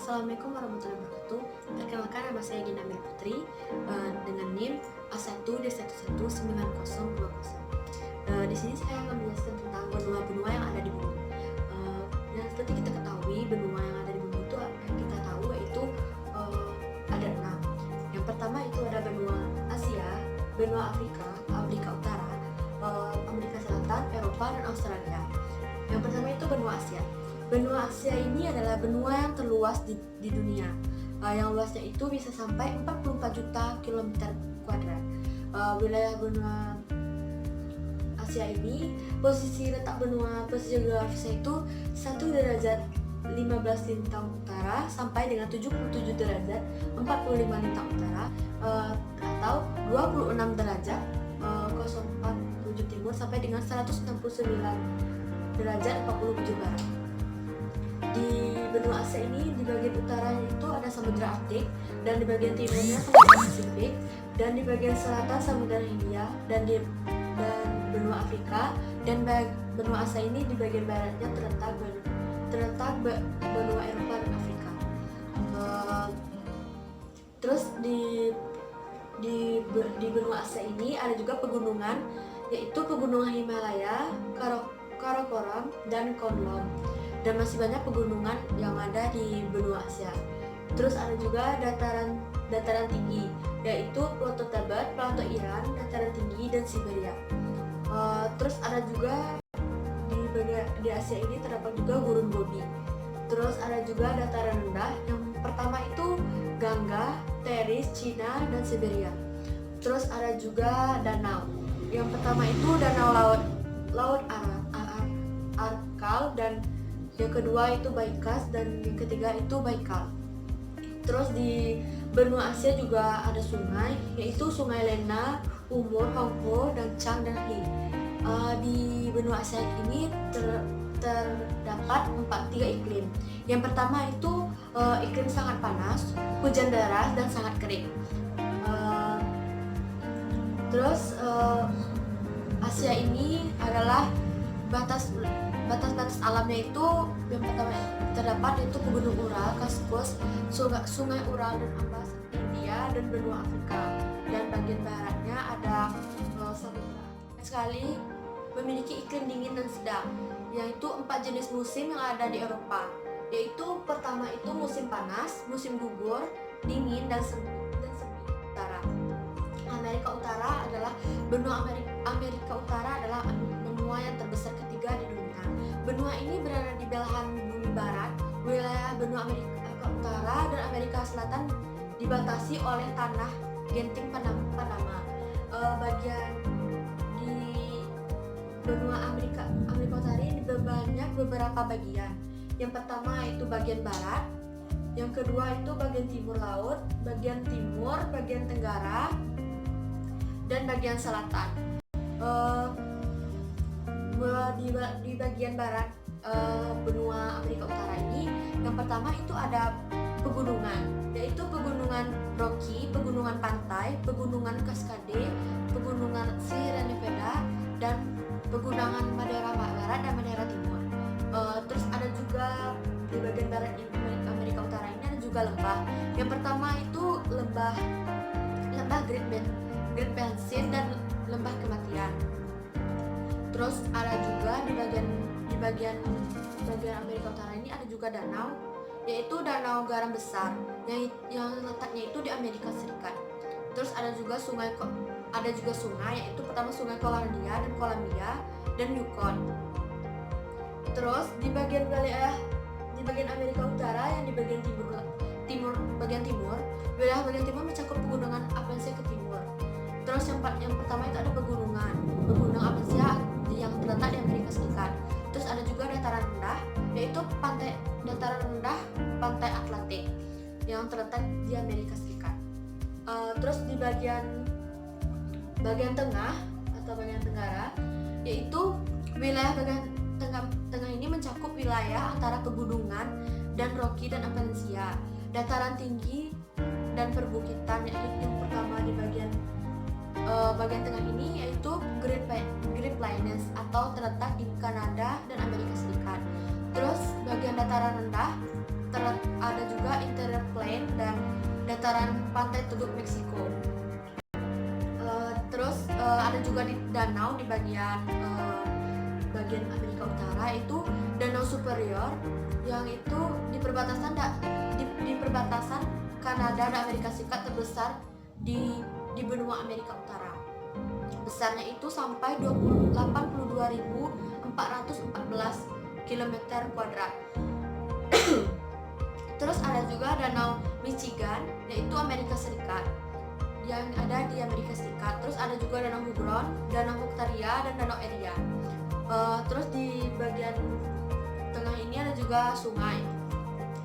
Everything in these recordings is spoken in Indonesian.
Assalamualaikum warahmatullahi wabarakatuh. Perkenalkan, nama saya Gina Mir Putri dengan NIM A1D119020. Di sini saya akan menjelaskan tentang benua-benua yang ada di bumi. Dan seperti kita ketahui, benua yang ada di bumi itu kita tahu yaitu ada 6. Yang pertama itu ada benua Asia, benua Afrika, Amerika Utara, Amerika Selatan, Eropa, dan Australia. Yang pertama itu benua Asia. Benua Asia ini adalah benua yang terluas di dunia. Yang luasnya itu bisa sampai 44 juta kilometer kuadrat. Wilayah benua Asia ini, posisi letak benua posisi geografisnya itu 1 derajat 15 lintang utara sampai dengan 77 derajat 45 lintang utara, atau 26 derajat 047 timur sampai dengan 169 derajat 47 barat. Di benua Asia ini, di bagian utaranya itu ada Samudra Arktik, dan di bagian timurnya Samudra Pasifik, dan di bagian selatan Samudra Hindia, dan benua Afrika, dan benua Asia ini di bagian baratnya terletak benua Eropa dan Afrika. Terus di benua Asia ini ada juga pegunungan, yaitu pegunungan Himalaya, Karakoram, dan Konlom. Dan masih banyak pegunungan yang ada di benua Asia. Terus ada juga dataran tinggi, yaitu Plato Tibet, Plato Iran, dataran tinggi, dan Siberia. Terus ada juga di Asia ini terdapat juga Gurun Gobi. Terus ada juga dataran rendah. Yang pertama itu Gangga, Teris, Cina, dan Siberia. Terus ada juga danau. Yang pertama itu danau laut Arkal, dan yang kedua itu Baikas, dan yang ketiga itu Baikal. Terus di benua Asia juga ada sungai, yaitu Sungai Lena, Umur, Hongpo, dan Chang, dan He. Di benua Asia ini terdapat 3 iklim. Yang pertama itu iklim sangat panas, hujan deras, dan sangat kering. Terus Asia ini adalah batas alamnya itu yang pertama terdapat yaitu Gunung Ural, Kaskus, Sungai Ural dan Ambas, India, dan benua Afrika. Dan bagian baratnya ada Samudra. Sekali memiliki iklim dingin dan sedang, yaitu 4 jenis musim yang ada di Eropa. Yaitu pertama itu musim panas, musim gugur, dingin, dan semi utara. Amerika Utara adalah benua Amerika Utara adalah benua yang terbesar ketiga di dunia. Benua ini berada di belahan bumi barat. Wilayah benua Amerika Utara dan Amerika Selatan dibatasi oleh tanah genting Panama. Bagian di benua Amerika Utara ini banyak beberapa bagian. Yang pertama itu bagian barat, yang kedua itu bagian timur laut, bagian timur, bagian tenggara, dan bagian selatan. Di bagian barat benua Amerika Utara ini, yang pertama itu ada pegunungan, yaitu pegunungan Rocky, pegunungan pantai, pegunungan Cascade, pegunungan Sierra Nevada, dan pegunungan Madera Barat dan Madera Timur. Terus ada juga di bagian barat Amerika Utara ini ada juga lembah. Yang pertama itu lembah Great Basin dan lembah kematian. Terus ada juga di bagian Amerika Utara ini ada juga danau, yaitu danau garam besar yang letaknya itu di Amerika Serikat. Terus ada juga sungai, yaitu pertama Sungai Columbia dan Yukon. Terus di bagian Amerika Utara yang di bagian timur, wilayah bagian timur mencakup pegunungan Appalachia ke timur. Terus yang pertama itu ada Gunung Appalachia yang terletak di Amerika Serikat. Terus ada juga dataran rendah, yaitu dataran rendah pantai Atlantik yang terletak di Amerika Serikat. Terus di bagian tengah atau bagian tenggara, yaitu wilayah bagian tengah ini mencakup wilayah antara pegunungan dan Rocky dan Appalachia, dataran tinggi dan perbukitan. Yaitu yang pertama di bagian tengah ini yaitu Great Plains atau terletak di Kanada dan Amerika Serikat. Terus bagian dataran rendah ada juga interior plain dan dataran pantai Teluk Meksiko. Terus ada juga di danau di bagian Amerika Utara, itu Danau Superior, yang itu di perbatasan Kanada dan Amerika Serikat terbesar di benua Amerika Utara. Besarnya itu sampai 82.414 km². Terus ada juga Danau Michigan, yaitu Amerika Serikat, yang ada di Amerika Serikat. Terus ada juga Danau Huron, Danau Victoria, dan Danau Erie. Terus di bagian tengah ini ada juga sungai.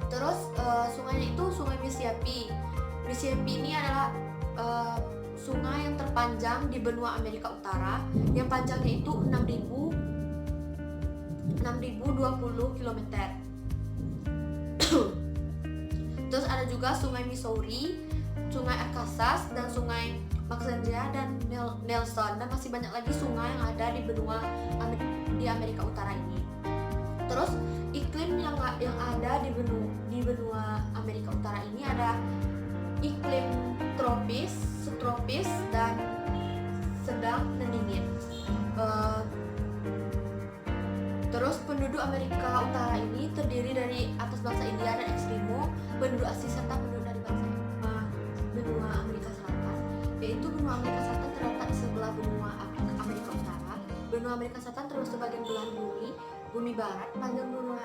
Terus sungainya itu Sungai Mississippi. Mississippi ini adalah sungai yang terpanjang di benua Amerika Utara, yang panjangnya itu 6.020 km. Terus ada juga Sungai Missouri, Sungai Arkansas, dan Sungai Maxentia dan Nelson, dan masih banyak lagi sungai yang ada di Amerika Utara ini. Terus iklim yang ada di benua Amerika Utara ini ada iklim tropis, subtropis, dan sedang dan dingin. Terus penduduk Amerika Utara ini terdiri dari atas bangsa India dan Eskimo, penduduk asli serta penduduk dari benua Amerika Selatan. Yaitu benua Amerika Selatan terletak di sebelah benua Amerika Utara. Benua Amerika Selatan terus sebagian belahan bumi barat. Panjang benua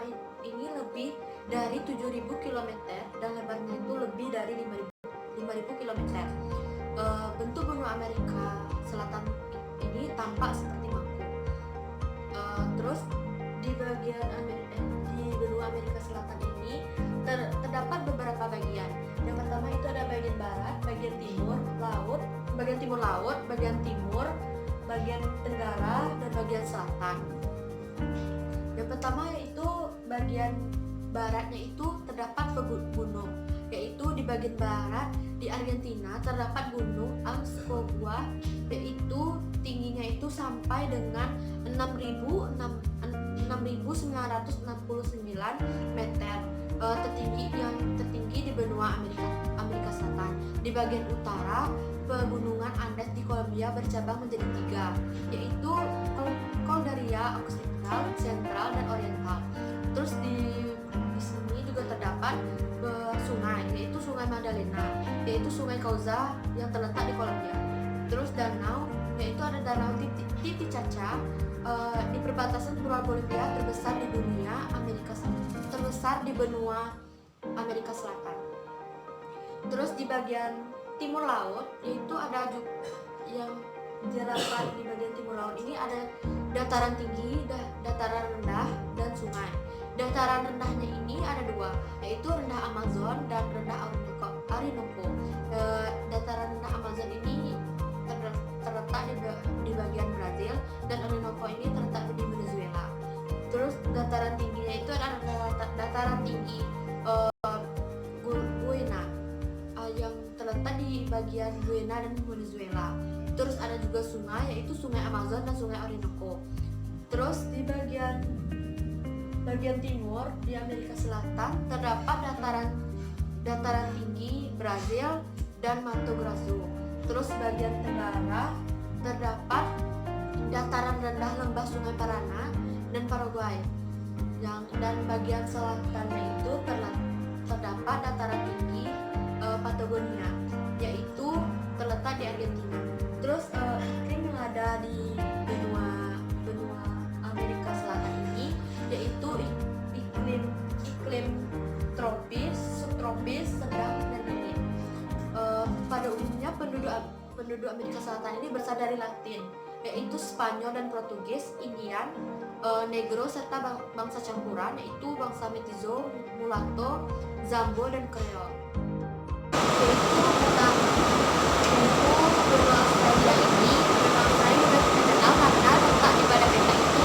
ini lebih dari 7.000 km dan lebarnya itu lebih dari 5.000 km. Bentuk benua Amerika Selatan ini tampak seperti mangkuk. Terus di benua Amerika Selatan ini terdapat beberapa bagian. Yang pertama itu ada bagian barat, bagian timur laut, bagian timur, bagian tenggara, dan bagian selatan. Yang pertama yaitu bagian baratnya itu terdapat gunung, yaitu di bagian barat di Argentina terdapat gunung Aconcagua, yaitu tingginya itu sampai dengan 6.969 meter, tertinggi di benua Amerika Selatan. Di bagian utara, pegunungan Andes di Kolombia bercabang menjadi 3, yaitu Cordillera Occidental, Central, dan Oriental. Terus di sini juga terdapat sungai, yaitu Sungai Magdalena, yaitu Sungai Cauca yang terletak di Kolombia. Terus danau, yaitu ada Danau Titicaca di perbatasan Pulau Bolivia terbesar di benua Amerika Selatan. Terus di bagian timur laut, yaitu ada yang terdapat di bagian timur laut ini ada dataran tinggi, dataran rendah, dan sungai. Dataran rendahnya ini ada 2, yaitu rendah Amazon dan rendah Orinoco. Dataran rendah Amazon ini terletak di bagian Brazil, dan Orinoco ini terletak di Venezuela. Terus dataran tingginya itu ada dataran tinggi Guiana yang terletak di bagian Guiana dan Venezuela. Terus ada juga sungai, yaitu Sungai Amazon dan Sungai Orinoco. Terus di bagian timur di Amerika Selatan terdapat dataran tinggi Brazil dan Mato Grosso. Terus bagian tenggara terdapat dataran rendah lembah Sungai Parana dan Paraguay. Dan bagian selatannya itu terdapat dataran tinggi Patagonia, yaitu terletak di Argentina. Terus iklim yang ada di benua Amerika Selatan ini yaitu iklim tropis, subtropis, sedang, dan dingin. Pada umumnya penduduk Amerika Selatan ini berasal dari Latin, yaitu Spanyol dan Portugis, Indian, Negro, serta bangsa campuran, yaitu bangsa Mestizo, Mulatto, Zambo, dan Creole. Benua Australia ini sudah terkenal karena letak di pada peta itu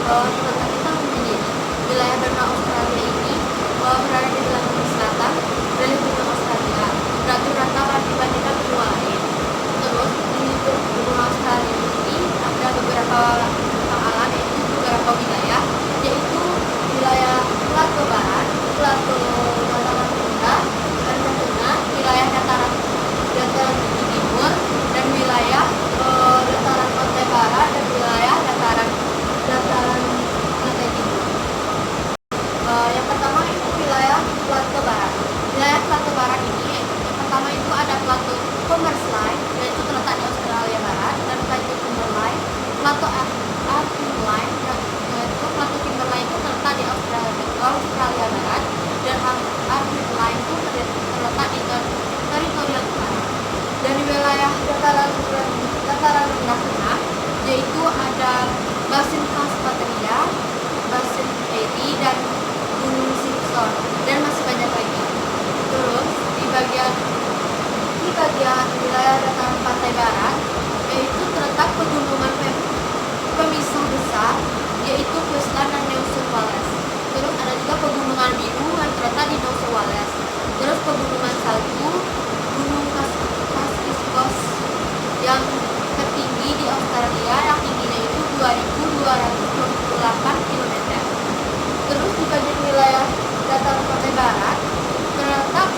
terletak di tahun ini. Wilayah benua Australia ini berada di belahan selatan dari benua Australia, beratur-atur dibandingkan benua lain. Terus di benua Australia ini ada beberapa bentang alam, yaitu beberapa wilayah, yaitu wilayah Plato Barat, Plato Australia Barat, dan Argentina itu terletak di teritorial utara. Dari wilayah dataran rendah tengah, yaitu ada Basin Carpathian, Basin Erie, dan Gunung Simpson, dan masih banyak lagi. Terus di bagian wilayah dataran pantai barat, yaitu terletak pegunungan pemisah besar, yaitu Queensland dan New South Wales. Terus ada juga pegunungan biru yang terletak di New South Wales. Terus pegunungan salju, Gunung Kasuiscos yang tertinggi di Australia, yang tingginya itu 2.228 km. Terus di bagian wilayah dataran pantai barat terletak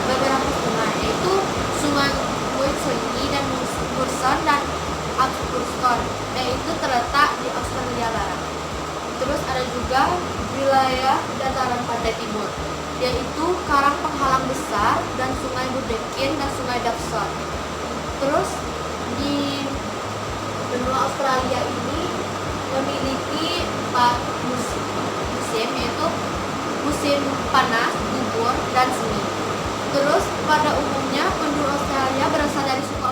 beberapa sungai, yaitu Sungai Waitangi dan Murson dan Atchison, yaitu terletak di Australia Barat. Terus ada juga wilayah dataran pantai timur, yaitu karang penghalang besar dan Sungai Burdekin dan Sungai Dawson. Terus di benua Australia ini memiliki 4 musim, yaitu musim panas, gugur, dan semi. Terus pada umumnya penduduk Australia berasal dari suku